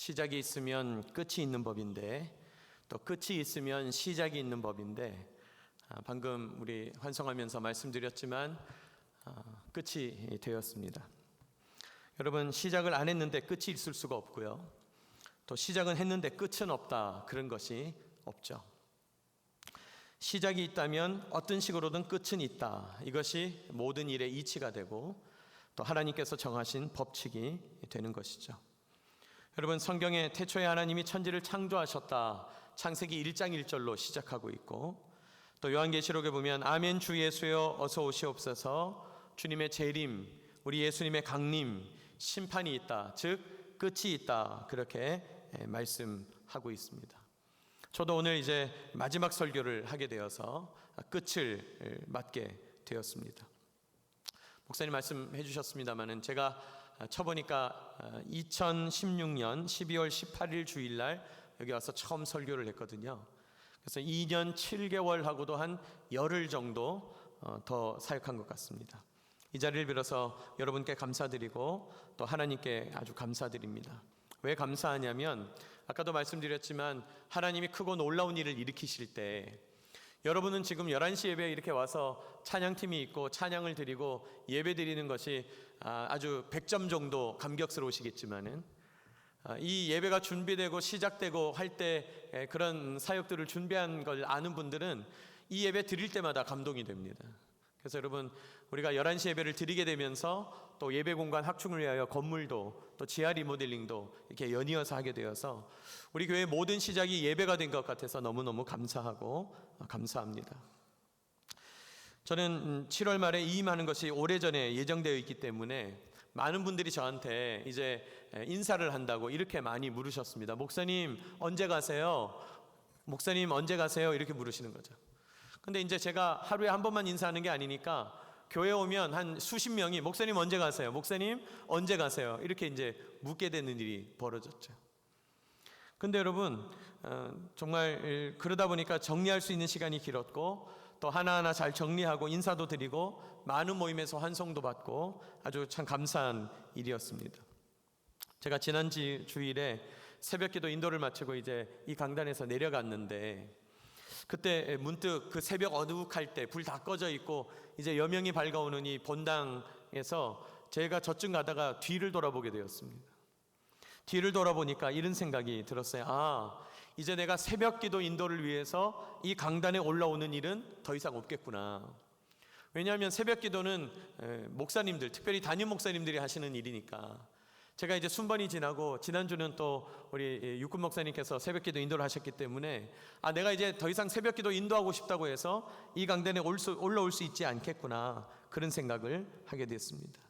시작이 있으면 끝이 있는 법인데 또 끝이 있으면 시작이 있는 법인데 방금 우리 환송하면서 말씀드렸지만 끝이 되었습니다. 여러분, 시작을 안 했는데 끝이 있을 수가 없고요, 또 시작은 했는데 끝은 없다, 그런 것이 없죠. 시작이 있다면 어떤 식으로든 끝은 있다, 이것이 모든 일의 이치가 되고 또 하나님께서 정하신 법칙이 되는 것이죠. 여러분, 성경에 태초에 하나님이 천지를 창조하셨다, 창세기 1장 1절로 시작하고 있고, 또 요한계시록에 보면 아멘 주 예수여 어서 오시옵소서, 주님의 재림, 우리 예수님의 강림, 심판이 있다, 즉 끝이 있다, 그렇게 말씀하고 있습니다. 저도 오늘 이제 마지막 설교를 하게 되어서 끝을 맞게 되었습니다. 목사님 말씀해 주셨습니다마는 제가 쳐보니까 2016년 12월 18일 주일날 여기 와서 처음 설교를 했거든요. 그래서 2년 7개월하고도 한 열흘 정도 더 사역한 것 같습니다. 이 자리를 빌어서 여러분께 감사드리고 또 하나님께 아주 감사드립니다. 왜 감사하냐면 아까도 말씀드렸지만 하나님이 크고 놀라운 일을 일으키실 때 여러분은 지금 11시 예배에 이렇게 와서 찬양팀이 있고 찬양을 드리고 예배 드리는 것이 아주 100점 정도 감격스러우시겠지만은 이 예배가 준비되고 시작되고 할 때 그런 사역들을 준비한 걸 아는 분들은 이 예배 드릴 때마다 감동이 됩니다. 그래서 여러분, 우리가 11시 예배를 드리게 되면서 또 예배 공간 확충을 위하여 건물도 또 지하 리모델링도 이렇게 연이어서 하게 되어서 우리 교회의 모든 시작이 예배가 된 것 같아서 너무너무 감사하고 감사합니다. 저는 7월 말에 이임하는 것이 오래전에 예정되어 있기 때문에 많은 분들이 저한테 이제 인사를 한다고 이렇게 많이 물으셨습니다. 목사님 언제 가세요? 목사님 언제 가세요? 이렇게 물으시는 거죠. 근데 이제 제가 하루에 한 번만 인사하는 게 아니니까 교회 오면 한 수십 명이 목사님 언제 가세요? 목사님 언제 가세요? 이렇게 이제 묻게 되는 일이 벌어졌죠. 근데 여러분, 정말 그러다 보니까 정리할 수 있는 시간이 길었고 또 하나하나 잘 정리하고 인사도 드리고 많은 모임에서 환송도 받고 아주 참 감사한 일이었습니다. 제가 지난 주일에 새벽기도 인도를 마치고 이제 이 강단에서 내려갔는데 그때 문득 그 새벽 어둑할 때 불 다 꺼져 있고 이제 여명이 밝아오는 이 본당에서 제가 저쯤 가다가 뒤를 돌아보게 되었습니다. 뒤를 돌아보니까 이런 생각이 들었어요. 이제 내가 새벽기도 인도를 위해서 이 강단에 올라오는 일은 더 이상 없겠구나. 왜냐하면 새벽기도는 목사님들, 특별히 담임 목사님들이 하시는 일이니까. 제가 이제 순번이 지나고 지난주는 또 우리 육군 목사님께서 새벽기도 인도를 하셨기 때문에 내가 이제 더 이상 새벽기도 인도하고 싶다고 해서 이 강단에 올라올 수 있지 않겠구나, 그런 생각을 하게 됐습니다.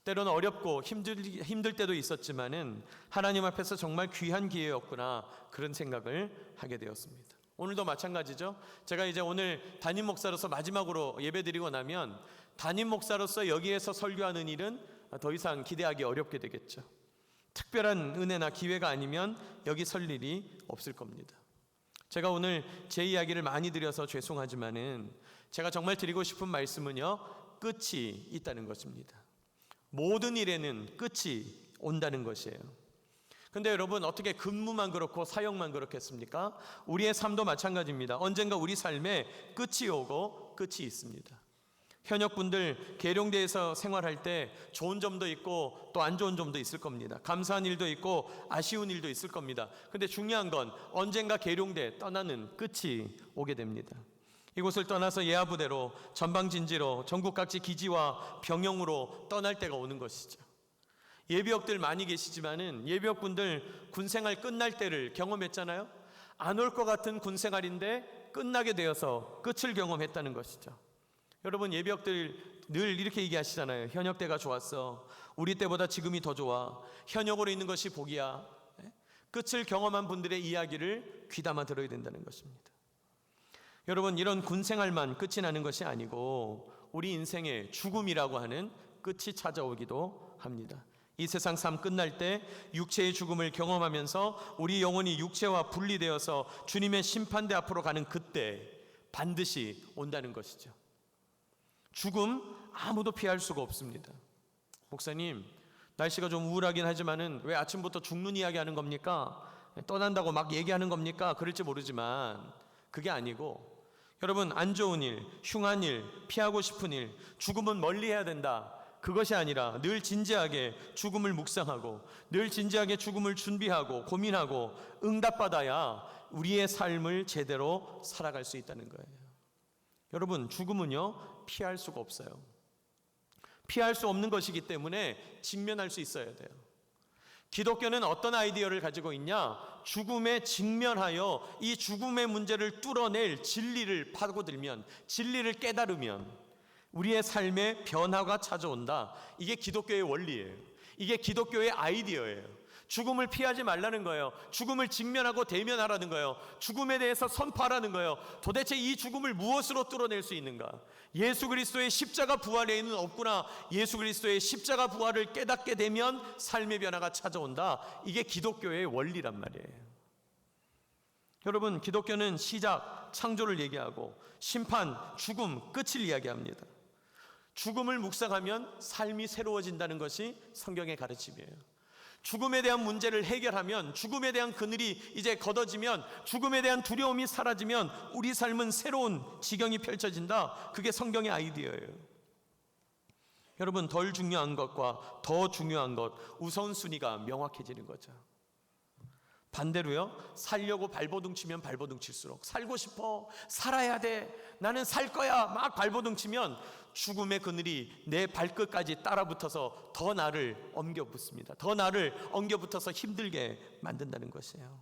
때로는 어렵고 힘들 때도 있었지만은 하나님 앞에서 정말 귀한 기회였구나, 그런 생각을 하게 되었습니다. 오늘도 마찬가지죠. 제가 이제 오늘 담임 목사로서 마지막으로 예배드리고 나면 담임 목사로서 여기에서 설교하는 일은 더 이상 기대하기 어렵게 되겠죠. 특별한 은혜나 기회가 아니면 여기 설 일이 없을 겁니다. 제가 오늘 제 이야기를 많이 드려서 죄송하지만은 제가 정말 드리고 싶은 말씀은요, 끝이 있다는 것입니다. 모든 일에는 끝이 온다는 것이에요. 근데 여러분, 어떻게 근무만 그렇고 사역만 그렇겠습니까? 우리의 삶도 마찬가지입니다. 언젠가 우리 삶에 끝이 오고 끝이 있습니다. 현역분들 계룡대에서 생활할 때 좋은 점도 있고 또 안 좋은 점도 있을 겁니다. 감사한 일도 있고 아쉬운 일도 있을 겁니다. 근데 중요한 건 언젠가 계룡대 떠나는 끝이 오게 됩니다. 이곳을 떠나서 예하부대로, 전방진지로, 전국 각지 기지와 병영으로 떠날 때가 오는 것이죠. 예비역들 많이 계시지만은 예비역분들 군생활 끝날 때를 경험했잖아요. 안 올 것 같은 군생활인데 끝나게 되어서 끝을 경험했다는 것이죠. 여러분, 예비역들 늘 이렇게 얘기하시잖아요. 현역 때가 좋았어. 우리 때보다 지금이 더 좋아. 현역으로 있는 것이 복이야. 끝을 경험한 분들의 이야기를 귀담아 들어야 된다는 것입니다. 여러분, 이런 군생활만 끝이 나는 것이 아니고 우리 인생의 죽음이라고 하는 끝이 찾아오기도 합니다. 이 세상 삶 끝날 때 육체의 죽음을 경험하면서 우리 영혼이 육체와 분리되어서 주님의 심판대 앞으로 가는 그때 반드시 온다는 것이죠. 죽음 아무도 피할 수가 없습니다. 목사님, 날씨가 좀 우울하긴 하지만은 왜 아침부터 죽는 이야기 하는 겁니까? 떠난다고 막 얘기하는 겁니까? 그럴지 모르지만 그게 아니고, 여러분, 안 좋은 일, 흉한 일, 피하고 싶은 일, 죽음은 멀리해야 된다, 그것이 아니라 늘 진지하게 죽음을 묵상하고 늘 진지하게 죽음을 준비하고 고민하고 응답받아야 우리의 삶을 제대로 살아갈 수 있다는 거예요. 여러분, 죽음은요 피할 수가 없어요. 피할 수 없는 것이기 때문에 직면할 수 있어야 돼요. 기독교는 어떤 아이디어를 가지고 있냐? 죽음에 직면하여 이 죽음의 문제를 뚫어낼 진리를 파고들면, 진리를 깨달으면 우리의 삶에 변화가 찾아온다. 이게 기독교의 원리예요. 이게 기독교의 아이디어예요. 죽음을 피하지 말라는 거예요. 죽음을 직면하고 대면하라는 거예요. 죽음에 대해서 선포하라는 거예요. 도대체 이 죽음을 무엇으로 뚫어낼 수 있는가? 예수 그리스도의 십자가 부활에는 없구나. 예수 그리스도의 십자가 부활을 깨닫게 되면 삶의 변화가 찾아온다. 이게 기독교의 원리란 말이에요. 여러분, 기독교는 시작, 창조를 얘기하고 심판, 죽음, 끝을 이야기합니다. 죽음을 묵상하면 삶이 새로워진다는 것이 성경의 가르침이에요. 죽음에 대한 문제를 해결하면, 죽음에 대한 그늘이 이제 걷어지면, 죽음에 대한 두려움이 사라지면 우리 삶은 새로운 지경이 펼쳐진다. 그게 성경의 아이디어예요. 여러분, 덜 중요한 것과 더 중요한 것, 우선순위가 명확해지는 거죠. 반대로요, 살려고 발버둥 치면 발버둥 칠수록, 살고 싶어, 살아야 돼, 나는 살 거야, 막 발버둥 치면 죽음의 그늘이 내 발끝까지 따라붙어서 더 나를 엉겨붙습니다. 더 나를 엉겨붙어서 힘들게 만든다는 것이에요.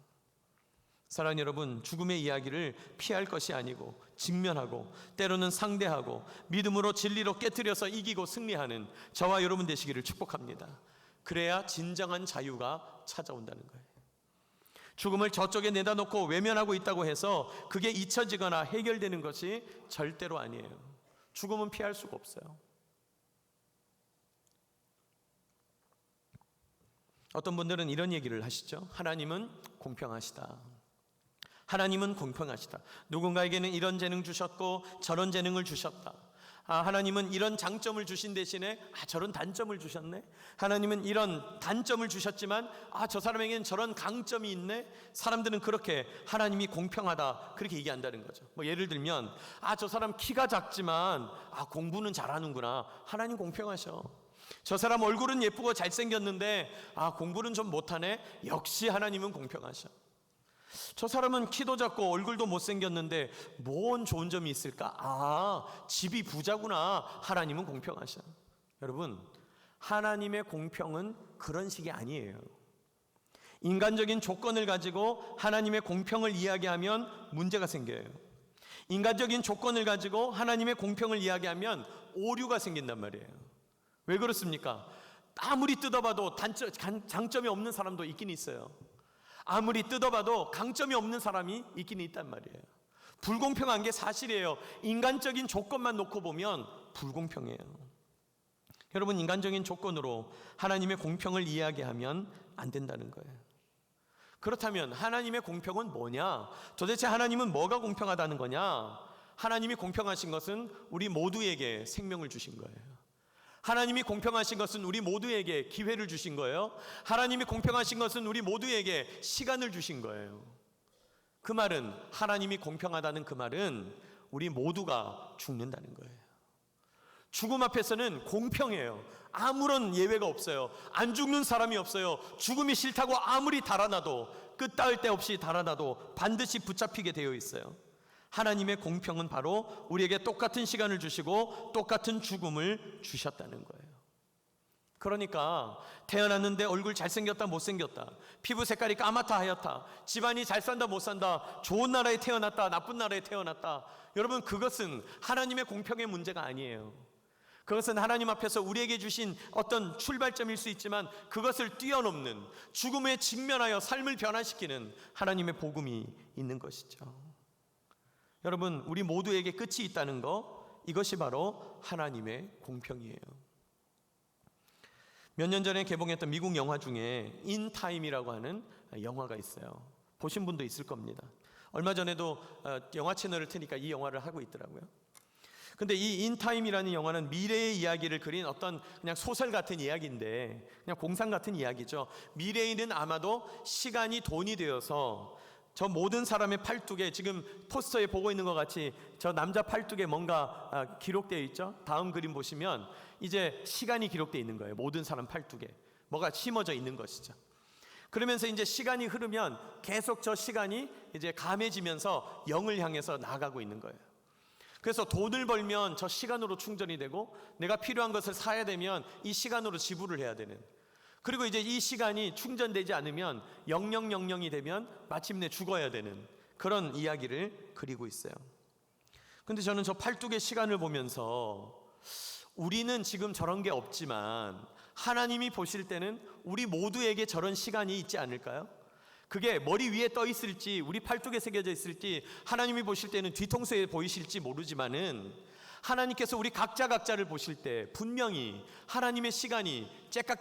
사랑하는 여러분, 죽음의 이야기를 피할 것이 아니고 직면하고 때로는 상대하고 믿음으로 진리로 깨트려서 이기고 승리하는 저와 여러분 되시기를 축복합니다. 그래야 진정한 자유가 찾아온다는 거예요. 죽음을 저쪽에 내다 놓고 외면하고 있다고 해서 그게 잊혀지거나 해결되는 것이 절대로 아니에요. 죽음은 피할 수가 없어요. 어떤 분들은 이런 얘기를 하시죠. 하나님은 공평하시다. 하나님은 공평하시다. 누군가에게는 이런 재능 주셨고 저런 재능을 주셨다. 하나님은 이런 장점을 주신 대신에 저런 단점을 주셨네. 하나님은 이런 단점을 주셨지만 저 사람에게는 저런 강점이 있네. 사람들은 그렇게 하나님이 공평하다 그렇게 얘기한다는 거죠. 예를 들면 저 사람 키가 작지만 공부는 잘하는구나. 하나님 공평하셔. 저 사람 얼굴은 예쁘고 잘생겼는데 공부는 좀 못하네. 역시 하나님은 공평하셔. 저 사람은 키도 작고 얼굴도 못생겼는데 뭔 좋은 점이 있을까? 집이 부자구나. 하나님은 공평하셔. 여러분, 하나님의 공평은 그런 식이 아니에요. 인간적인 조건을 가지고 하나님의 공평을 이야기하면 문제가 생겨요. 인간적인 조건을 가지고 하나님의 공평을 이야기하면 오류가 생긴단 말이에요. 왜 그렇습니까? 아무리 뜯어봐도 장점이 없는 사람도 있긴 있어요. 아무리 뜯어봐도 강점이 없는 사람이 있긴 있단 말이에요. 불공평한 게 사실이에요. 인간적인 조건만 놓고 보면 불공평해요. 여러분, 인간적인 조건으로 하나님의 공평을 이야기하면 안 된다는 거예요. 그렇다면 하나님의 공평은 뭐냐? 도대체 하나님은 뭐가 공평하다는 거냐? 하나님이 공평하신 것은 우리 모두에게 생명을 주신 거예요. 하나님이 공평하신 것은 우리 모두에게 기회를 주신 거예요. 하나님이 공평하신 것은 우리 모두에게 시간을 주신 거예요. 그 말은, 하나님이 공평하다는 그 말은 우리 모두가 죽는다는 거예요. 죽음 앞에서는 공평해요. 아무런 예외가 없어요. 안 죽는 사람이 없어요. 죽음이 싫다고 아무리 달아나도, 끝 닿을 데 없이 달아나도 반드시 붙잡히게 되어 있어요. 하나님의 공평은 바로 우리에게 똑같은 시간을 주시고 똑같은 죽음을 주셨다는 거예요. 그러니까 태어났는데 얼굴 잘생겼다 못생겼다, 피부 색깔이 까맣다 하얗다, 집안이 잘 산다 못 산다, 좋은 나라에 태어났다 나쁜 나라에 태어났다, 여러분, 그것은 하나님의 공평의 문제가 아니에요. 그것은 하나님 앞에서 우리에게 주신 어떤 출발점일 수 있지만 그것을 뛰어넘는, 죽음에 직면하여 삶을 변화시키는 하나님의 복음이 있는 것이죠. 여러분, 우리 모두에게 끝이 있다는 거, 이것이 바로 하나님의 공평이에요. 몇 년 전에 개봉했던 미국 영화 중에 인타임이라고 하는 영화가 있어요. 보신 분도 있을 겁니다. 얼마 전에도 영화 채널을 트니까 이 영화를 하고 있더라고요. 근데 이 인타임이라는 영화는 미래의 이야기를 그린 어떤 그냥 소설 같은 이야기인데, 그냥 공상 같은 이야기죠. 미래에는 아마도 시간이 돈이 되어서 저 모든 사람의 팔뚝에, 지금 포스터에 보고 있는 것 같이 저 남자 팔뚝에 뭔가 기록되어 있죠. 다음 그림 보시면 이제 시간이 기록되어 있는 거예요. 모든 사람 팔뚝에 뭐가 심어져 있는 것이죠. 그러면서 이제 시간이 흐르면 계속 저 시간이 이제 감해지면서 영을 향해서 나아가고 있는 거예요. 그래서 돈을 벌면 저 시간으로 충전이 되고, 내가 필요한 것을 사야 되면 이 시간으로 지불을 해야 되는, 그리고 이제 이 시간이 충전되지 않으면 0000이 되면 마침내 죽어야 되는 그런 이야기를 그리고 있어요. 근데 저는 저 팔뚝의 시간을 보면서 우리는 지금 저런 게 없지만 하나님이 보실 때는 우리 모두에게 저런 시간이 있지 않을까요? 그게 머리 위에 떠 있을지 우리 팔뚝에 새겨져 있을지 하나님이 보실 때는 뒤통수에 보이실지 모르지만은, 하나님께서 우리 각자를 보실 때 분명히 하나님의 시간이 째깍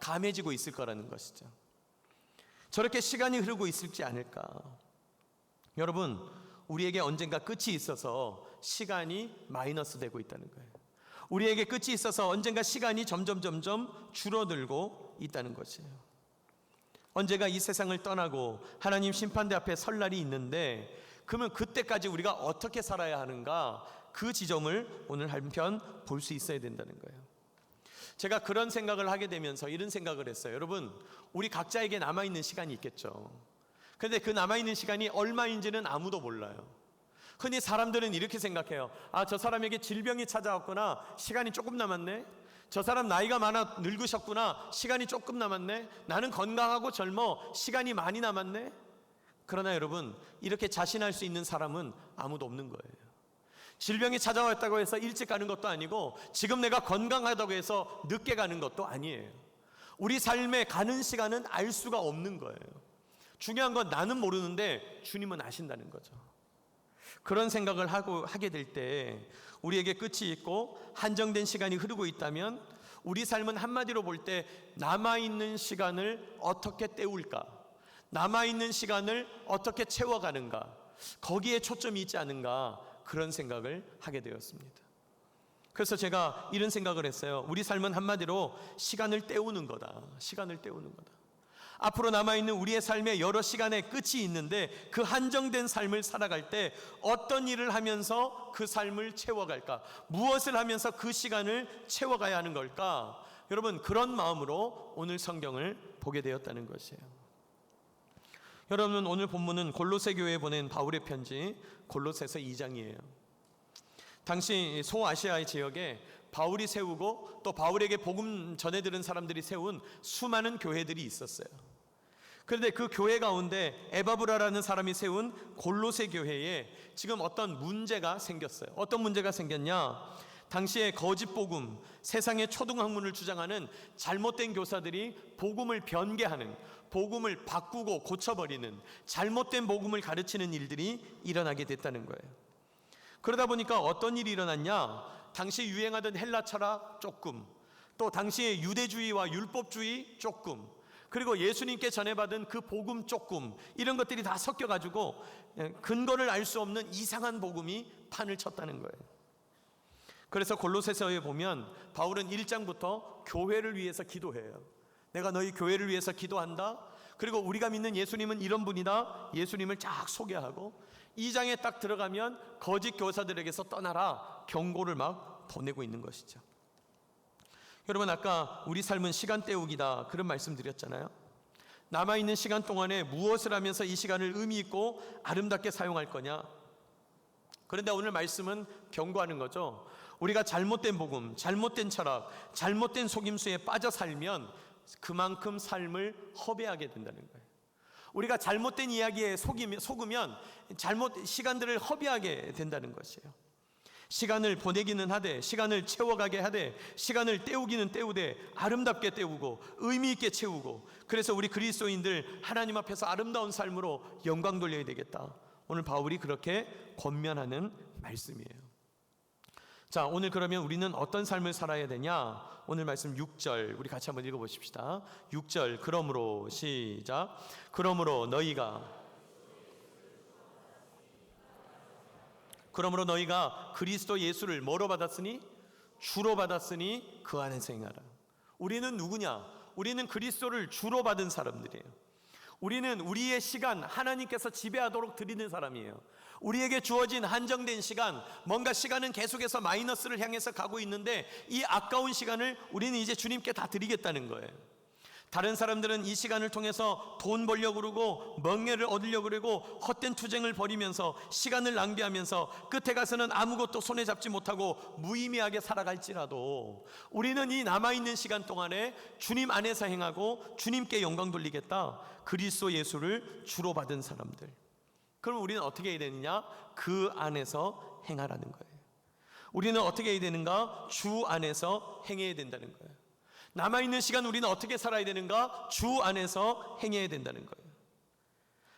감해지고 있을 거라는 것이죠. 저렇게 시간이 흐르고 있을지 않을까. 여러분, 우리에게 언젠가 끝이 있어서 시간이 마이너스 되고 있다는 거예요. 우리에게 끝이 있어서 언젠가 시간이 점점 줄어들고 있다는 것이에요. 언제가 이 세상을 떠나고 하나님 심판대 앞에 설 날이 있는데, 그러면 그때까지 우리가 어떻게 살아야 하는가, 그 지점을 오늘 한편 볼 수 있어야 된다는 거예요. 제가 그런 생각을 하게 되면서 이런 생각을 했어요. 여러분, 우리 각자에게 남아있는 시간이 있겠죠. 그런데 그 남아있는 시간이 얼마인지는 아무도 몰라요. 흔히 사람들은 이렇게 생각해요. 저 사람에게 질병이 찾아왔구나, 시간이 조금 남았네. 저 사람 나이가 많아 늙으셨구나, 시간이 조금 남았네. 나는 건강하고 젊어, 시간이 많이 남았네. 그러나 여러분, 이렇게 자신할 수 있는 사람은 아무도 없는 거예요. 질병이 찾아왔다고 해서 일찍 가는 것도 아니고, 지금 내가 건강하다고 해서 늦게 가는 것도 아니에요. 우리 삶에 가는 시간은 알 수가 없는 거예요. 중요한 건 나는 모르는데 주님은 아신다는 거죠. 그런 생각을 하게 될 때 우리에게 끝이 있고 한정된 시간이 흐르고 있다면, 우리 삶은 한마디로 볼 때 남아있는 시간을 어떻게 때울까, 남아있는 시간을 어떻게 채워가는가, 거기에 초점이 있지 않은가, 그런 생각을 하게 되었습니다. 그래서 제가 이런 생각을 했어요. 우리 삶은 한마디로 시간을 때우는 거다. 시간을 때우는 거다. 앞으로 남아있는 우리의 삶에 여러 시간의 끝이 있는데, 그 한정된 삶을 살아갈 때 어떤 일을 하면서 그 삶을 채워갈까, 무엇을 하면서 그 시간을 채워가야 하는 걸까. 여러분, 그런 마음으로 오늘 성경을 보게 되었다는 것이에요. 여러분, 오늘 본문은 골로새 교회에 보낸 바울의 편지 골로새서 2장이에요. 당시 소아시아의 지역에 바울이 세우고 또 바울에게 복음 전해 들은 사람들이 세운 수많은 교회들이 있었어요. 그런데 그 교회 가운데 에바브라라는 사람이 세운 골로새 교회에 지금 어떤 문제가 생겼어요. 어떤 문제가 생겼냐? 당시에 거짓 복음, 세상의 초등학문을 주장하는 잘못된 교사들이 복음을 변개하는, 복음을 바꾸고 고쳐버리는, 잘못된 복음을 가르치는 일들이 일어나게 됐다는 거예요. 그러다 보니까 어떤 일이 일어났냐? 당시 유행하던 헬라 철학 조금, 또 당시의 유대주의와 율법주의 조금, 그리고 예수님께 전해받은 그 복음 조금, 이런 것들이 다 섞여가지고 근거를 알 수 없는 이상한 복음이 판을 쳤다는 거예요. 그래서 골로새서에 보면 바울은 1장부터 교회를 위해서 기도해요. 내가 너희 교회를 위해서 기도한다. 그리고 우리가 믿는 예수님은 이런 분이다. 예수님을 쫙 소개하고, 2장에 딱 들어가면 거짓 교사들에게서 떠나라, 경고를 막 보내고 있는 것이죠. 여러분, 아까 우리 삶은 시간 때우기다, 그런 말씀 드렸잖아요. 남아있는 시간 동안에 무엇을 하면서 이 시간을 의미 있고 아름답게 사용할 거냐. 그런데 오늘 말씀은 경고하는 거죠. 우리가 잘못된 복음, 잘못된 철학, 잘못된 속임수에 빠져 살면 그만큼 삶을 허비하게 된다는 거예요. 우리가 잘못된 이야기에 속으면 시간들을 허비하게 된다는 것이에요. 시간을 보내기는 하되, 시간을 채워가게 하되, 시간을 때우기는 때우되, 아름답게 때우고 의미 있게 채우고, 그래서 우리 그리스도인들 하나님 앞에서 아름다운 삶으로 영광 돌려야 되겠다. 오늘 바울이 그렇게 권면하는 말씀이에요. 자, 오늘 그러면 우리는 어떤 삶을 살아야 되냐? 오늘 말씀 6절 우리 같이 한번 읽어보십시다. 6절, 그러므로, 시작. 그러므로 너희가 그러므로 너희가 그리스도 예수를 뭐로 받았으니? 주로 받았으니 그 안에서 행하라. 우리는 누구냐? 우리는 그리스도를 주로 받은 사람들이에요. 우리는 우리의 시간 하나님께서 지배하도록 드리는 사람이에요. 우리에게 주어진 한정된 시간, 뭔가 시간은 계속해서 마이너스를 향해서 가고 있는데 이 아까운 시간을 우리는 이제 주님께 다 드리겠다는 거예요. 다른 사람들은 이 시간을 통해서 돈 벌려고 그러고 명예를 얻으려고 그러고 헛된 투쟁을 벌이면서 시간을 낭비하면서 끝에 가서는 아무것도 손에 잡지 못하고 무의미하게 살아갈지라도 우리는 이 남아있는 시간 동안에 주님 안에서 행하고 주님께 영광 돌리겠다. 그리스도 예수를 주로 받은 사람들. 그럼 우리는 어떻게 해야 되느냐? 그 안에서 행하라는 거예요. 우리는 어떻게 해야 되는가? 주 안에서 행해야 된다는 거예요. 남아있는 시간 우리는 어떻게 살아야 되는가? 주 안에서 행해야 된다는 거예요.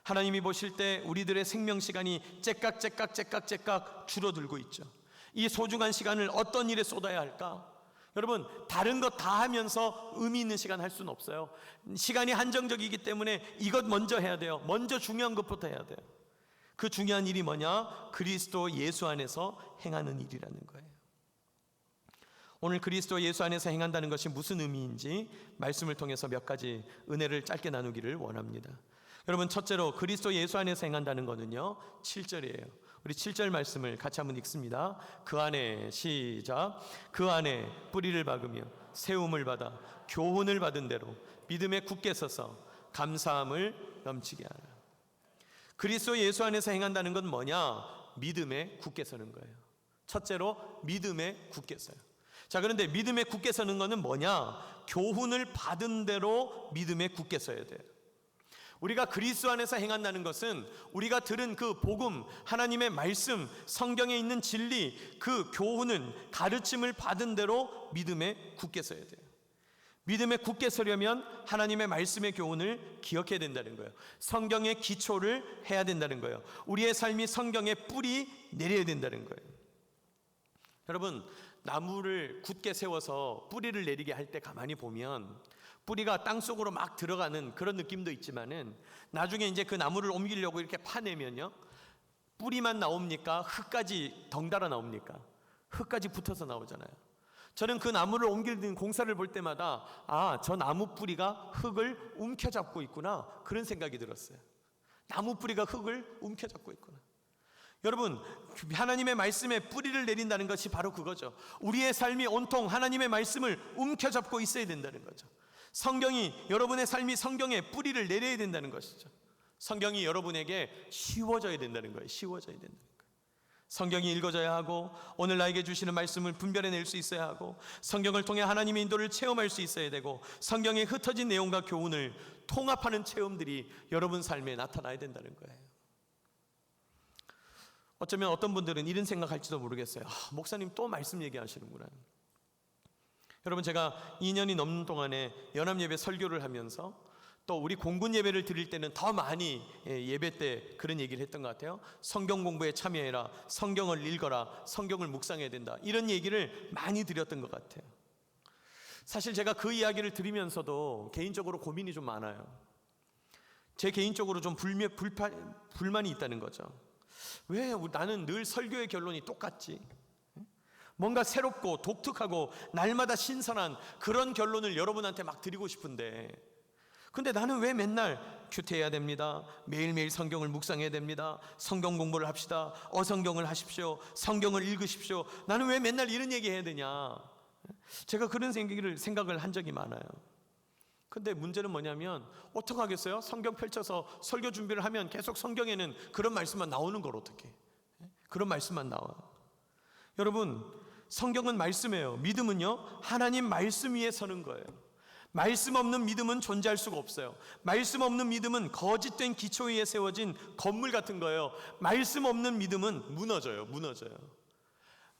하나님이 보실 때 우리들의 생명 시간이 째깍째깍 줄어들고 있죠. 이 소중한 시간을 어떤 일에 쏟아야 할까? 여러분, 다른 것 다 하면서 의미 있는 시간 할 수는 없어요. 시간이 한정적이기 때문에 이것 먼저 해야 돼요. 먼저 중요한 것부터 해야 돼요. 그 중요한 일이 뭐냐? 그리스도 예수 안에서 행하는 일이라는 거예요. 오늘 그리스도 예수 안에서 행한다는 것이 무슨 의미인지 말씀을 통해서 몇 가지 은혜를 짧게 나누기를 원합니다. 여러분, 첫째로 그리스도 예수 안에서 행한다는 것은요 7절이에요. 우리 7절 말씀을 같이 한번 읽습니다. 그 안에, 시작. 그 안에 뿌리를 박으며 세움을 받아 교훈을 받은 대로 믿음에 굳게 서서 감사함을 넘치게 하라. 그리스도 예수 안에서 행한다는 건 뭐냐? 믿음에 굳게 서는 거예요. 첫째로 믿음에 굳게 서요. 자, 그런데 믿음에 굳게 서는 것은 뭐냐? 교훈을 받은 대로 믿음에 굳게 서야 돼요. 우리가 그리스도 안에서 행한다는 것은 우리가 들은 그 복음, 하나님의 말씀, 성경에 있는 진리, 그 교훈은 가르침을 받은 대로 믿음에 굳게 서야 돼요. 믿음에 굳게 서려면 하나님의 말씀의 교훈을 기억해야 된다는 거예요. 성경의 기초를 해야 된다는 거예요. 우리의 삶이 성경의 뿌리 내려야 된다는 거예요. 여러분, 나무를 굳게 세워서 뿌리를 내리게 할 때 가만히 보면 뿌리가 땅속으로 막 들어가는 그런 느낌도 있지만은 나중에 이제 그 나무를 옮기려고 이렇게 파내면요, 뿌리만 나옵니까? 흙까지 덩달아 나옵니까? 흙까지 붙어서 나오잖아요. 저는 그 나무를 옮기는 공사를 볼 때마다 저 나무 뿌리가 흙을 움켜잡고 있구나, 그런 생각이 들었어요. 나무 뿌리가 흙을 움켜잡고 있구나. 여러분, 하나님의 말씀에 뿌리를 내린다는 것이 바로 그거죠. 우리의 삶이 온통 하나님의 말씀을 움켜잡고 있어야 된다는 거죠. 성경이, 여러분의 삶이 성경에 뿌리를 내려야 된다는 것이죠. 성경이 여러분에게 쉬워져야 된다는 거예요. 쉬워져야 된다는 거예요. 성경이 읽어져야 하고 오늘 나에게 주시는 말씀을 분별해낼 수 있어야 하고 성경을 통해 하나님의 인도를 체험할 수 있어야 되고 성경에 흩어진 내용과 교훈을 통합하는 체험들이 여러분 삶에 나타나야 된다는 거예요. 어쩌면 어떤 분들은 이런 생각할지도 모르겠어요. 목사님 또 말씀 얘기하시는구나. 여러분, 제가 2년이 넘는 동안에 연합예배 설교를 하면서 또 우리 공군 예배를 드릴 때는 더 많이 예배 때 그런 얘기를 했던 것 같아요. 성경 공부에 참여해라, 성경을 읽어라, 성경을 묵상해야 된다, 이런 얘기를 많이 드렸던 것 같아요. 사실 제가 그 이야기를 들으면서도 개인적으로 고민이 좀 많아요. 제 개인적으로 좀 불만이 있다는 거죠. 왜 나는 늘 설교의 결론이 똑같지? 뭔가 새롭고 독특하고 날마다 신선한 그런 결론을 여러분한테 막 드리고 싶은데, 근데 나는 왜 맨날 큐티해야 됩니다, 매일매일 성경을 묵상해야 됩니다, 성경 공부를 합시다, 어성경을 하십시오, 성경을 읽으십시오, 나는 왜 맨날 이런 얘기 해야 되냐? 제가 그런 생각을 한 적이 많아요. 근데 문제는 뭐냐면 어떡하겠어요? 성경 펼쳐서 설교 준비를 하면 계속 성경에는 그런 말씀만 나오는 걸 어떡해? 그런 말씀만 나와. 여러분, 성경은 말씀이에요. 믿음은요, 하나님 말씀 위에 서는 거예요. 말씀 없는 믿음은 존재할 수가 없어요. 말씀 없는 믿음은 거짓된 기초 위에 세워진 건물 같은 거예요. 말씀 없는 믿음은 무너져요.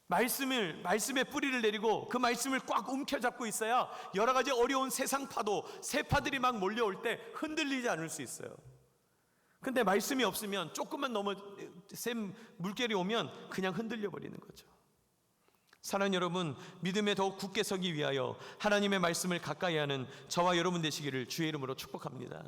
말씀에 뿌리를 내리고 그 말씀을 꽉 움켜잡고 있어야 여러 가지 어려운 세상 파도, 새파들이 막 몰려올 때 흔들리지 않을 수 있어요. 근데 말씀이 없으면 조금만 센 물결이 오면 그냥 흔들려 버리는 거죠. 사랑하는 여러분, 믿음에 더욱 굳게 서기 위하여 하나님의 말씀을 가까이 하는 저와 여러분 되시기를 주의 이름으로 축복합니다.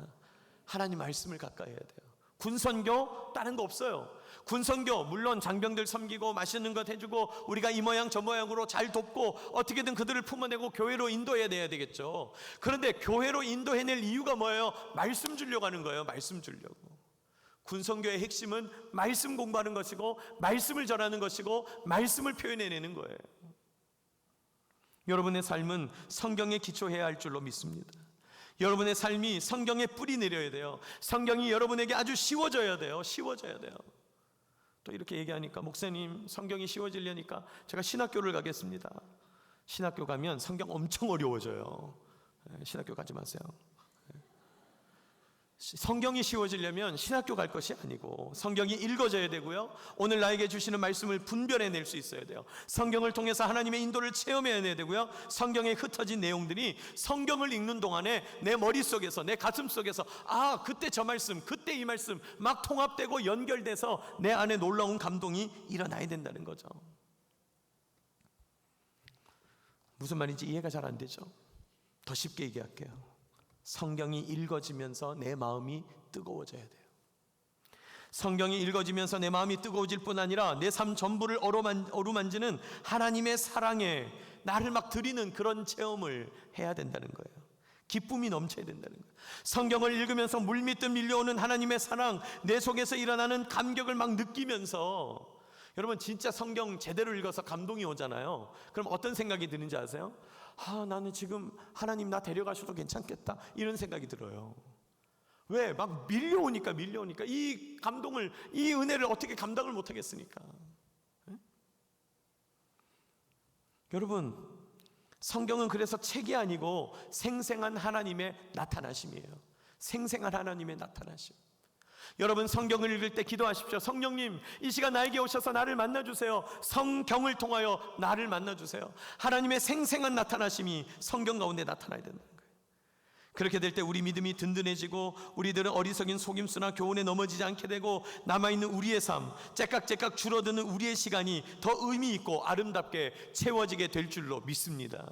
하나님 말씀을 가까이 해야 돼요. 군선교 다른 거 없어요. 군선교 물론 장병들 섬기고 맛있는 것 해주고 우리가 이 모양 저 모양으로 잘 돕고 어떻게든 그들을 품어내고 교회로 인도해내야 되겠죠. 그런데 교회로 인도해낼 이유가 뭐예요? 말씀 주려고 하는 거예요. 말씀 주려고. 군선교의 핵심은 말씀 공부하는 것이고 말씀을 전하는 것이고 말씀을 표현해내는 거예요. 여러분의 삶은 성경에 기초해야 할 줄로 믿습니다. 여러분의 삶이 성경에 뿌리 내려야 돼요. 성경이 여러분에게 아주 쉬워져야 돼요. 쉬워져야 돼요. 또 이렇게 얘기하니까 목사님 성경이 쉬워지려니까 제가 신학교를 가겠습니다. 신학교 가면 성경 엄청 어려워져요. 신학교 가지 마세요. 성경이 쉬워지려면 신학교 갈 것이 아니고 성경이 읽어져야 되고요. 오늘 나에게 주시는 말씀을 분별해낼 수 있어야 돼요. 성경을 통해서 하나님의 인도를 체험해내야 되고요. 성경에 흩어진 내용들이 성경을 읽는 동안에 내 머릿속에서 내 가슴속에서 아 그때 저 말씀 그때 이 말씀 막 통합되고 연결돼서 내 안에 놀라운 감동이 일어나야 된다는 거죠. 무슨 말인지 이해가 잘 안 되죠? 더 쉽게 얘기할게요. 성경이 읽어지면서 내 마음이 뜨거워져야 돼요. 성경이 읽어지면서 내 마음이 뜨거워질 뿐 아니라 내 삶 전부를 어루만지는 하나님의 사랑에 나를 막 드리는 그런 체험을 해야 된다는 거예요. 기쁨이 넘쳐야 된다는 거예요. 성경을 읽으면서 물밀듯 밀려오는 하나님의 사랑, 내 속에서 일어나는 감격을 막 느끼면서 여러분 진짜 성경 제대로 읽어서 감동이 오잖아요. 그럼 어떤 생각이 드는지 아세요? 아, 나는 지금 하나님 나 데려가셔도 괜찮겠다 이런 생각이 들어요. 왜? 막 밀려오니까 이 감동을 이 은혜를 어떻게 감당을 못하겠으니까. 여러분 성경은 그래서 책이 아니고 생생한 하나님의 나타나심이에요. 생생한 하나님의 나타나심. 여러분 성경을 읽을 때 기도하십시오. 성령님 이 시간 나에게 오셔서 나를 만나주세요. 성경을 통하여 나를 만나주세요. 하나님의 생생한 나타나심이 성경 가운데 나타나야 된다는 거예요. 그렇게 될 때 우리 믿음이 든든해지고 우리들은 어리석인 속임수나 교훈에 넘어지지 않게 되고 남아있는 우리의 삶, 째깍째깍 줄어드는 우리의 시간이 더 의미 있고 아름답게 채워지게 될 줄로 믿습니다.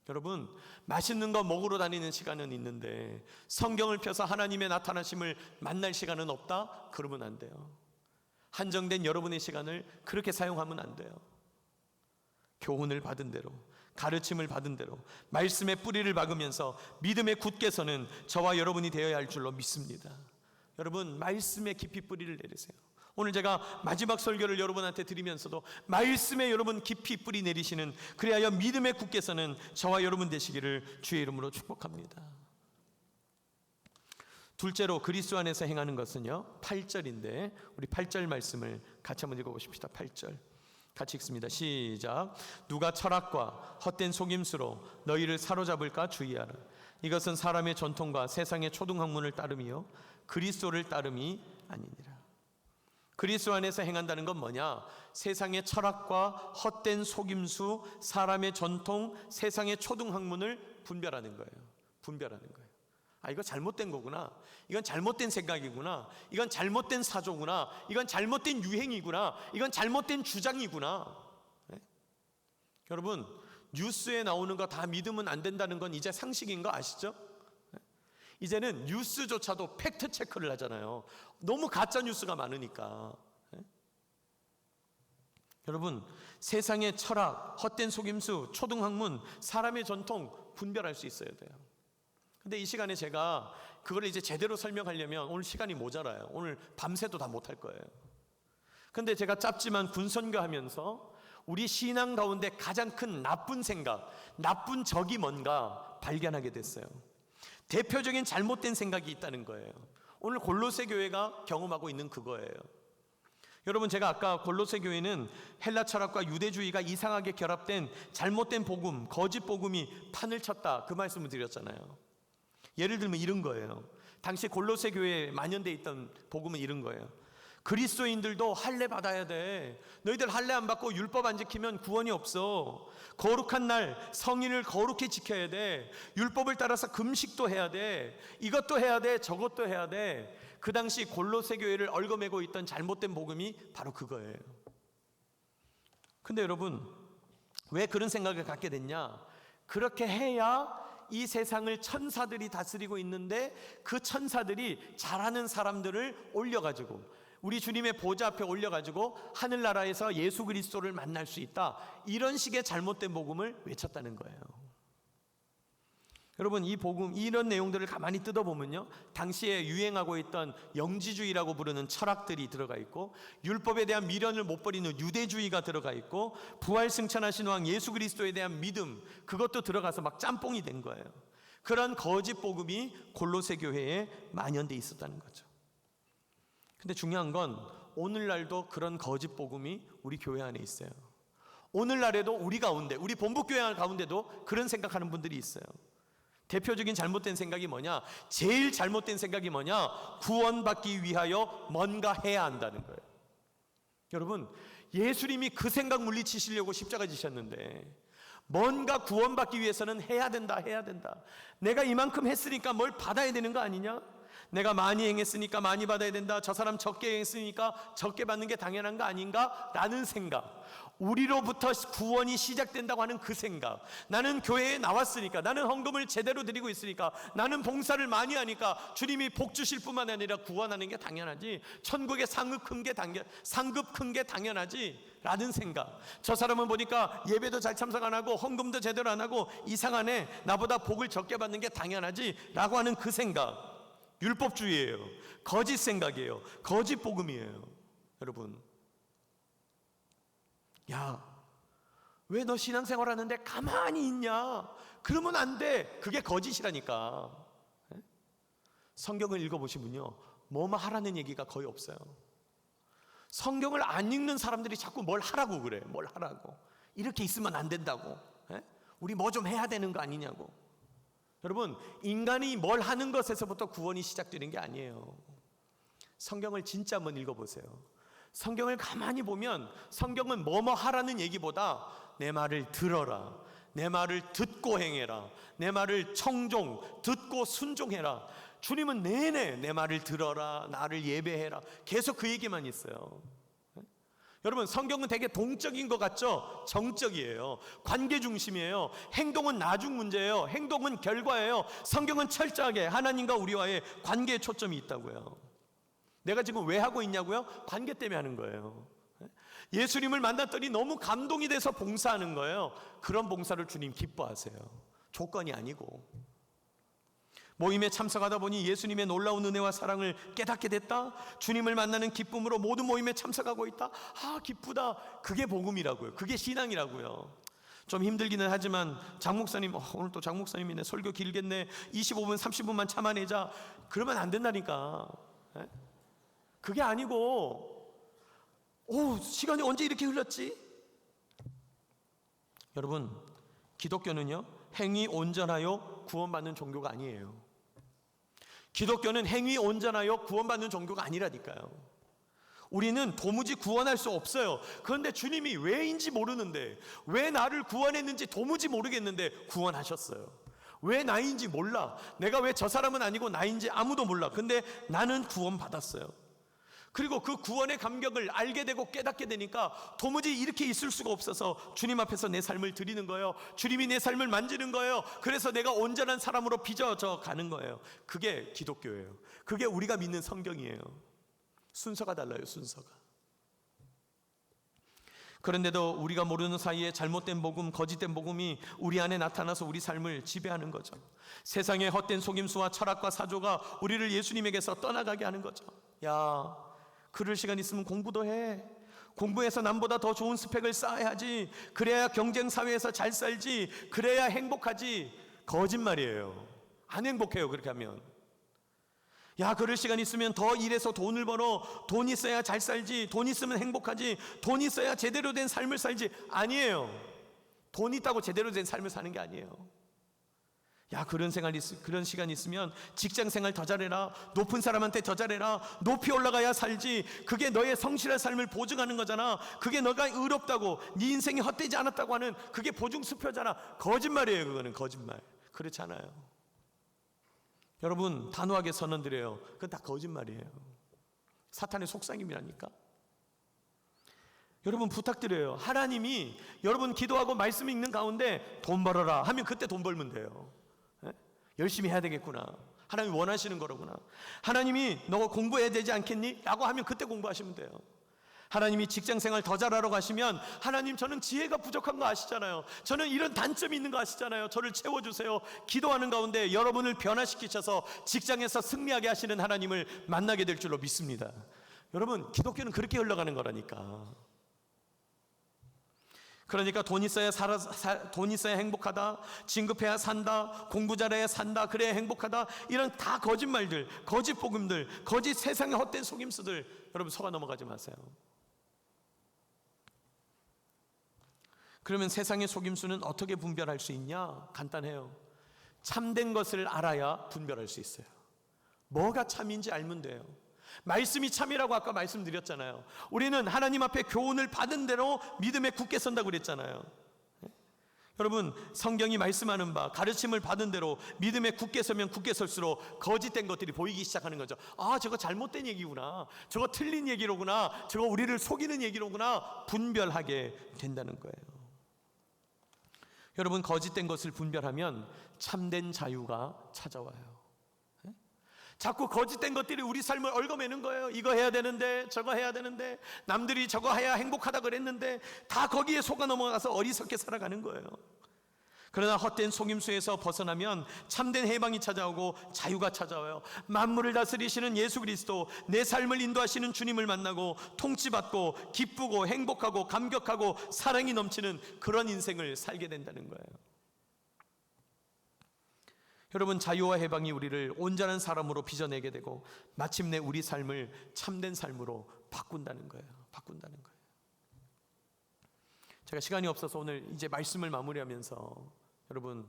여러분 맛있는 거 먹으러 다니는 시간은 있는데 성경을 펴서 하나님의 나타나심을 만날 시간은 없다? 그러면 안 돼요. 한정된 여러분의 시간을 그렇게 사용하면 안 돼요. 교훈을 받은 대로 가르침을 받은 대로 말씀의 뿌리를 박으면서 믿음에 굳게 서는 저와 여러분이 되어야 할 줄로 믿습니다. 여러분 말씀에 깊이 뿌리를 내리세요. 오늘 제가 마지막 설교를 여러분한테 드리면서도 말씀에 여러분 깊이 뿌리 내리시는 그리하여 믿음에 굳게 서는 저와 여러분 되시기를 주의 이름으로 축복합니다. 둘째로 그리스도 안에서 행하는 것은요 8절인데 우리 8절 말씀을 같이 한번 읽어보십시다. 8절 같이 읽습니다. 시작. 누가 철학과 헛된 속임수로 너희를 사로잡을까 주의하라. 이것은 사람의 전통과 세상의 초등학문을 따름이요 그리스도를 따름이 아니니라. 그리스도 안에서 행한다는 건 뭐냐? 세상의 철학과 헛된 속임수, 사람의 전통, 세상의 초등학문을 분별하는 거예요. 분별하는 거예요. 아, 이거 잘못된 거구나. 이건 잘못된 생각이구나. 이건 잘못된 사조구나. 이건 잘못된 유행이구나. 이건 잘못된 주장이구나. 네? 여러분, 뉴스에 나오는 거 다 믿으면 안 된다는 건 이제 상식인 거 아시죠? 이제는 뉴스조차도 팩트 체크를 하잖아요. 너무 가짜 뉴스가 많으니까. 여러분 세상의 철학, 헛된 속임수, 초등학문, 사람의 전통 분별할 수 있어야 돼요. 근데 이 시간에 제가 그걸 이제 제대로 설명하려면 오늘 시간이 모자라요. 오늘 밤새도 다 못할 거예요. 근데 제가 짧지만 군선교 하면서 우리 신앙 가운데 가장 큰 나쁜 생각, 나쁜 적이 뭔가 발견하게 됐어요. 대표적인 잘못된 생각이 있다는 거예요. 오늘 골로새 교회가 경험하고 있는 그거예요. 여러분 제가 아까 골로새 교회는 헬라 철학과 유대주의가 이상하게 결합된 잘못된 복음, 거짓 복음이 판을 쳤다 그 말씀을 드렸잖아요. 예를 들면 이런 거예요. 당시 골로새 교회에 만연되어 있던 복음은 이런 거예요. 그리스도인들도 할례 받아야 돼. 너희들 할례 안 받고 율법 안 지키면 구원이 없어. 거룩한 날 성인을 거룩히 지켜야 돼. 율법을 따라서 금식도 해야 돼. 이것도 해야 돼. 저것도 해야 돼. 그 당시 골로새 교회를 얽어매고 있던 잘못된 복음이 바로 그거예요. 근데 여러분 왜 그런 생각을 갖게 됐냐? 그렇게 해야 이 세상을 천사들이 다스리고 있는데 그 천사들이 잘하는 사람들을 올려가지고 우리 주님의 보좌 앞에 올려가지고 하늘나라에서 예수 그리스도를 만날 수 있다, 이런 식의 잘못된 복음을 외쳤다는 거예요. 여러분, 이 복음, 이런 내용들을 가만히 뜯어보면요, 당시에 유행하고 있던 영지주의라고 부르는 철학들이 들어가 있고, 율법에 대한 미련을 못 버리는 유대주의가 들어가 있고, 부활 승천하신 왕 예수 그리스도에 대한 믿음, 그것도 들어가서 막 짬뽕이 된 거예요. 그런 거짓 복음이 골로새 교회에 만연돼 있었다는 거죠. 근데 중요한 건 오늘날도 그런 거짓 복음이 우리 교회 안에 있어요. 오늘날에도 우리 가운데, 우리 본부교회 가운데도 그런 생각하는 분들이 있어요. 대표적인 잘못된 생각이 뭐냐? 제일 잘못된 생각이 뭐냐? 구원받기 위하여 뭔가 해야 한다는 거예요. 여러분, 예수님이 그 생각 물리치시려고 십자가 지셨는데, 뭔가 구원받기 위해서는 해야 된다, 해야 된다. 내가 이만큼 했으니까 뭘 받아야 되는 거 아니냐? 내가 많이 행했으니까 많이 받아야 된다. 저 사람 적게 행했으니까 적게 받는 게 당연한 거 아닌가? 라는 생각, 우리로부터 구원이 시작된다고 하는 그 생각, 나는 교회에 나왔으니까, 나는 헌금을 제대로 드리고 있으니까, 나는 봉사를 많이 하니까 주님이 복 주실 뿐만 아니라 구원하는 게 당연하지, 천국의 상급 큰 게 당연하지 라는 생각. 저 사람은 보니까 예배도 잘 참석 안 하고 헌금도 제대로 안 하고 이상하네, 나보다 복을 적게 받는 게 당연하지 라고 하는 그 생각, 율법주의예요. 거짓 생각이에요. 거짓 복음이에요. 여러분, 야, 왜 너 신앙생활 하는데 가만히 있냐? 그러면 안 돼. 그게 거짓이라니까. 성경을 읽어보시면요, 뭐만 하라는 얘기가 거의 없어요. 성경을 안 읽는 사람들이 자꾸 뭘 하라고 그래. 뭘 하라고. 이렇게 있으면 안 된다고. 우리 뭐 좀 해야 되는 거 아니냐고. 여러분, 인간이 뭘 하는 것에서부터 구원이 시작되는 게 아니에요. 성경을 진짜 한번 읽어보세요. 성경을 가만히 보면 성경은 뭐뭐 하라는 얘기보다 내 말을 들어라, 내 말을 듣고 행해라, 내 말을 듣고 순종해라. 주님은 내내 내 말을 들어라, 나를 예배해라, 계속 그 얘기만 있어요. 여러분, 성경은 되게 동적인 것 같죠? 정적이에요. 관계 중심이에요. 행동은 나중 문제예요. 행동은 결과예요. 성경은 철저하게 하나님과 우리와의 관계에 초점이 있다고요. 내가 지금 왜 하고 있냐고요? 관계 때문에 하는 거예요. 예수님을 만났더니 너무 감동이 돼서 봉사하는 거예요. 그런 봉사를 주님 기뻐하세요. 조건이 아니고. 모임에 참석하다 보니 예수님의 놀라운 은혜와 사랑을 깨닫게 됐다. 주님을 만나는 기쁨으로 모든 모임에 참석하고 있다. 아, 기쁘다. 그게 복음이라고요. 그게 신앙이라고요. 좀 힘들기는 하지만 장 목사님, 오늘 또 장 목사님이네, 설교 길겠네, 25분 30분만 참아내자, 그러면 안 된다니까. 그게 아니고, 시간이 언제 이렇게 흘렀지? 여러분, 기독교는요, 행위 온전하여 구원받는 종교가 아니에요. 기독교는 행위 온전하여 구원받는 종교가 아니라니까요. 우리는 도무지 구원할 수 없어요. 그런데 주님이 왜인지 모르는데, 왜 나를 구원했는지 도무지 모르겠는데 구원하셨어요. 왜 나인지 몰라. 내가 왜 저 사람은 아니고 나인지 아무도 몰라. 근데 나는 구원받았어요. 그리고 그 구원의 감격을 알게 되고 깨닫게 되니까 도무지 이렇게 있을 수가 없어서 주님 앞에서 내 삶을 드리는 거예요. 주님이 내 삶을 만지는 거예요. 그래서 내가 온전한 사람으로 빚어져 가는 거예요. 그게 기독교예요. 그게 우리가 믿는 성경이에요. 순서가 달라요, 순서가. 그런데도 우리가 모르는 사이에 잘못된 복음, 거짓된 복음이 우리 안에 나타나서 우리 삶을 지배하는 거죠. 세상의 헛된 속임수와 철학과 사조가 우리를 예수님에게서 떠나가게 하는 거죠. 야, 그럴 시간 있으면 공부도 해. 공부해서 남보다 더 좋은 스펙을 쌓아야지. 그래야 경쟁 사회에서 잘 살지. 그래야 행복하지. 거짓말이에요. 안 행복해요, 그렇게 하면. 야, 그럴 시간 있으면 더 일해서 돈을 벌어. 돈 있어야 잘 살지. 돈 있으면 행복하지. 돈 있어야 제대로 된 삶을 살지. 아니에요. 돈 있다고 제대로 된 삶을 사는 게 아니에요. 야, 그런 시간 있으면 직장 생활 더 잘해라. 높은 사람한테 더 잘해라. 높이 올라가야 살지. 그게 너의 성실한 삶을 보증하는 거잖아. 그게 너가 의롭다고, 네 인생이 헛되지 않았다고 하는 그게 보증수표잖아. 거짓말이에요. 그거는 거짓말. 그렇지 않아요. 여러분, 단호하게 선언드려요. 그건 다 거짓말이에요. 사탄의 속삭임이라니까. 여러분, 부탁드려요. 하나님이 여러분 기도하고 말씀 읽는 가운데 돈 벌어라 하면 그때 돈 벌면 돼요. 열심히 해야 되겠구나. 하나님 원하시는 거로구나. 하나님이 너 공부해야 되지 않겠니? 라고 하면 그때 공부하시면 돼요. 하나님이 직장생활 더 잘하러 가시면 하나님 저는 지혜가 부족한 거 아시잖아요. 저는 이런 단점이 있는 거 아시잖아요. 저를 채워주세요. 기도하는 가운데 여러분을 변화시키셔서 직장에서 승리하게 하시는 하나님을 만나게 될 줄로 믿습니다. 여러분, 기독교는 그렇게 흘러가는 거라니까. 그러니까 돈 있어야 행복하다, 진급해야 산다, 공부 잘해야 산다, 그래야 행복하다, 이런 다 거짓말들, 거짓 복음들, 거짓 세상의 헛된 속임수들, 여러분 속아 넘어가지 마세요. 그러면 세상의 속임수는 어떻게 분별할 수 있냐? 간단해요. 참된 것을 알아야 분별할 수 있어요. 뭐가 참인지 알면 돼요. 말씀이 참이라고 아까 말씀드렸잖아요. 우리는 하나님 앞에 교훈을 받은 대로 믿음에 굳게 선다고 그랬잖아요. 여러분, 성경이 말씀하는 바, 가르침을 받은 대로 믿음에 굳게 서면 굳게 설수록 거짓된 것들이 보이기 시작하는 거죠. 아, 저거 잘못된 얘기구나, 저거 틀린 얘기로구나, 저거 우리를 속이는 얘기로구나, 분별하게 된다는 거예요. 여러분, 거짓된 것을 분별하면 참된 자유가 찾아와요. 자꾸 거짓된 것들이 우리 삶을 얽어매는 거예요. 이거 해야 되는데, 저거 해야 되는데, 남들이 저거 해야 행복하다 그랬는데, 다 거기에 속아 넘어가서 어리석게 살아가는 거예요. 그러나 헛된 속임수에서 벗어나면 참된 해방이 찾아오고 자유가 찾아와요. 만물을 다스리시는 예수 그리스도, 내 삶을 인도하시는 주님을 만나고 통치받고 기쁘고 행복하고 감격하고 사랑이 넘치는 그런 인생을 살게 된다는 거예요. 여러분, 자유와 해방이 우리를 온전한 사람으로 빚어내게 되고 마침내 우리 삶을 참된 삶으로 바꾼다는 거예요. 제가 시간이 없어서 오늘 이제 말씀을 마무리하면서, 여러분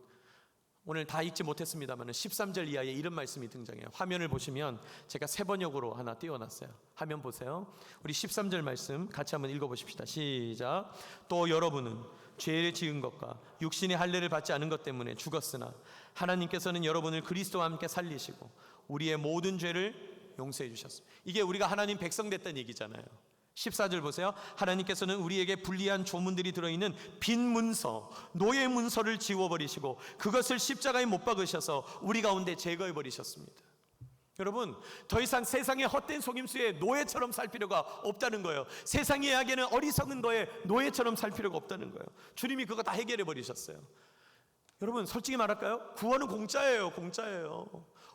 오늘 다 읽지 못했습니다만 13절 이하에 이런 말씀이 등장해요. 화면을 보시면 제가 세 번역으로 하나 띄워놨어요. 화면 보세요. 우리 13절 말씀 같이 한번 읽어보십시다. 시작. 또 여러분은 죄를 지은 것과 육신의 할례를 받지 않은 것 때문에 죽었으나 하나님께서는 여러분을 그리스도와 함께 살리시고 우리의 모든 죄를 용서해 주셨습니다. 이게 우리가 하나님 백성 됐다는 얘기잖아요. 14절 보세요. 하나님께서는 우리에게 불리한 조문들이 들어있는 빈 문서, 노예 문서를 지워버리시고 그것을 십자가에 못 박으셔서 우리 가운데 제거해 버리셨습니다. 여러분, 더 이상 세상의 헛된 속임수에 노예처럼 살 필요가 없다는 거예요. 세상이 이야기하는 어리석은 거에 노예처럼 살 필요가 없다는 거예요. 주님이 그거 다 해결해 버리셨어요. 여러분, 솔직히 말할까요? 구원은 공짜예요.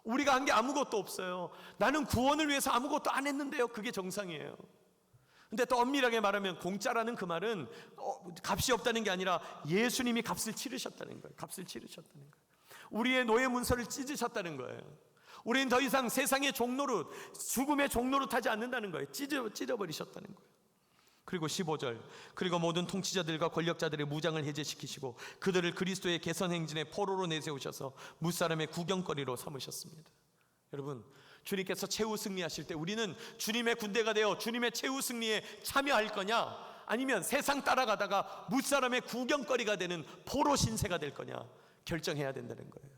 우리가 한 게 아무것도 없어요. 나는 구원을 위해서 아무것도 안 했는데요. 그게 정상이에요. 근데 또 엄밀하게 말하면 공짜라는 그 말은 값이 없다는 게 아니라 예수님이 값을 치르셨다는 거예요. 우리의 노예 문서를 찢으셨다는 거예요. 우리는 더 이상 세상의 종노릇, 죽음의 종노릇 하지 않는다는 거예요. 찢어버리셨다는 거예요. 그리고 15절, 그리고 모든 통치자들과 권력자들의 무장을 해제시키시고 그들을 그리스도의 개선 행진의 포로로 내세우셔서 무사람의 구경거리로 삼으셨습니다. 여러분, 주님께서 최후 승리하실 때 우리는 주님의 군대가 되어 주님의 최후 승리에 참여할 거냐, 아니면 세상 따라가다가 무사람의 구경거리가 되는 포로 신세가 될 거냐 결정해야 된다는 거예요.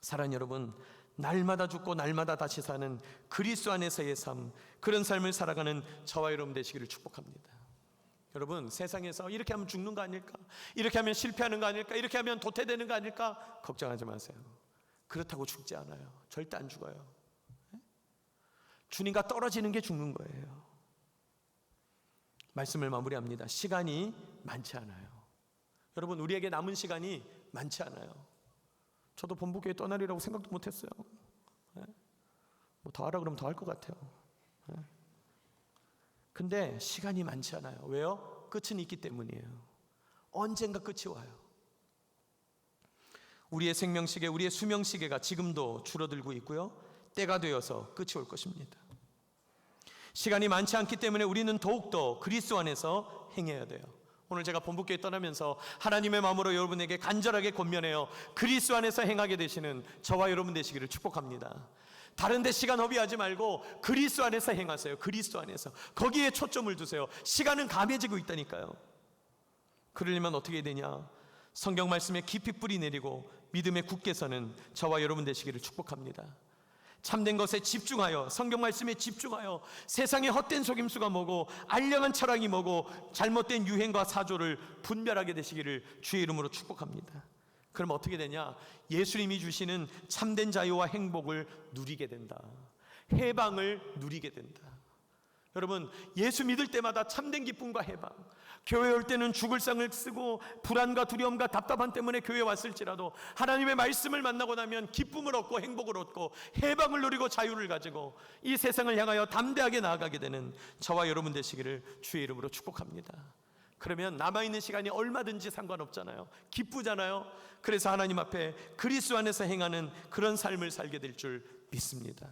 사랑하는 여러분, 날마다 죽고 날마다 다시 사는 그리스도 안에서의 삶, 그런 삶을 살아가는 저와 여러분 되시기를 축복합니다. 여러분, 세상에서 이렇게 하면 죽는 거 아닐까, 이렇게 하면 실패하는 거 아닐까, 이렇게 하면 도태되는 거 아닐까 걱정하지 마세요. 그렇다고 죽지 않아요. 절대 안 죽어요. 주님과 떨어지는 게 죽는 거예요. 말씀을 마무리합니다. 시간이 많지 않아요. 여러분, 우리에게 남은 시간이 많지 않아요. 저도 본부교회 떠나리라고 생각도 못했어요. 뭐 더 하라 그러면 더 할 것 같아요. 근데 시간이 많지 않아요. 왜요? 끝은 있기 때문이에요. 언젠가 끝이 와요. 우리의 생명시계, 우리의 수명시계가 지금도 줄어들고 있고요, 때가 되어서 끝이 올 것입니다. 시간이 많지 않기 때문에 우리는 더욱더 그리스도 안에서 행해야 돼요. 오늘 제가 본부교회 떠나면서 하나님의 마음으로 여러분에게 간절하게 권면해요. 그리스도 안에서 행하게 되시는 저와 여러분 되시기를 축복합니다. 다른 데 시간 허비하지 말고 그리스도 안에서 행하세요. 그리스도 안에서 거기에 초점을 두세요. 시간은 감해지고 있다니까요. 그러려면 어떻게 되냐? 성경 말씀에 깊이 뿌리 내리고 믿음에 굳게 서는 저와 여러분 되시기를 축복합니다. 참된 것에 집중하여, 성경 말씀에 집중하여 세상의 헛된 속임수가 뭐고 알량한 철학이 뭐고 잘못된 유행과 사조를 분별하게 되시기를 주의 이름으로 축복합니다. 그럼 어떻게 되냐? 예수님이 주시는 참된 자유와 행복을 누리게 된다. 해방을 누리게 된다. 여러분, 예수 믿을 때마다 참된 기쁨과 해방, 교회 올 때는 죽을 상을 쓰고 불안과 두려움과 답답함 때문에 교회에 왔을지라도 하나님의 말씀을 만나고 나면 기쁨을 얻고 행복을 얻고 해방을 누리고 자유를 가지고 이 세상을 향하여 담대하게 나아가게 되는 저와 여러분 되시기를 주의 이름으로 축복합니다. 그러면 남아있는 시간이 얼마든지 상관없잖아요. 기쁘잖아요. 그래서 하나님 앞에 그리스도 안에서 행하는 그런 삶을 살게 될 줄 믿습니다.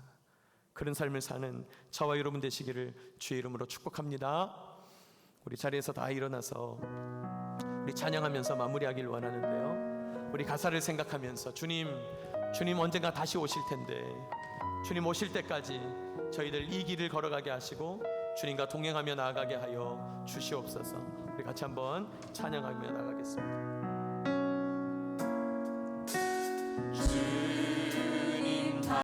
그런 삶을 사는 저와 여러분 되시기를 주의 이름으로 축복합니다. 우리 자리에서 다 일어나서 우리 찬양하면서 마무리하길 원하는데요, 우리 가사를 생각하면서 주님 언젠가 다시 오실 텐데 주님 오실 때까지 저희들 이 길을 걸어가게 하시고 주님과 동행하며 나아가게 하여 주시옵소서. 우리 같이 한번 찬양하며 나가겠습니다.